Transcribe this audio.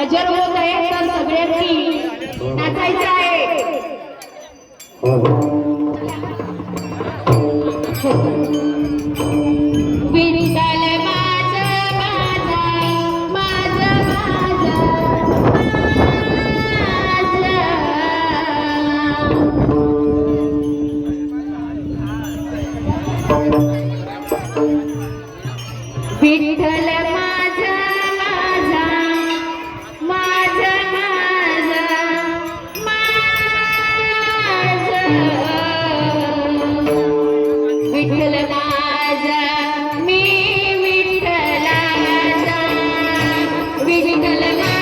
गजर होत आहे तर सगळ्यांनी नाचायचं आहे. विठ्ठल माझं माझं माझं विठ्ठल माझा माझा माझा माझा विठ्ठल माझा मी विठ्ठलाचा विठ्ठल माझा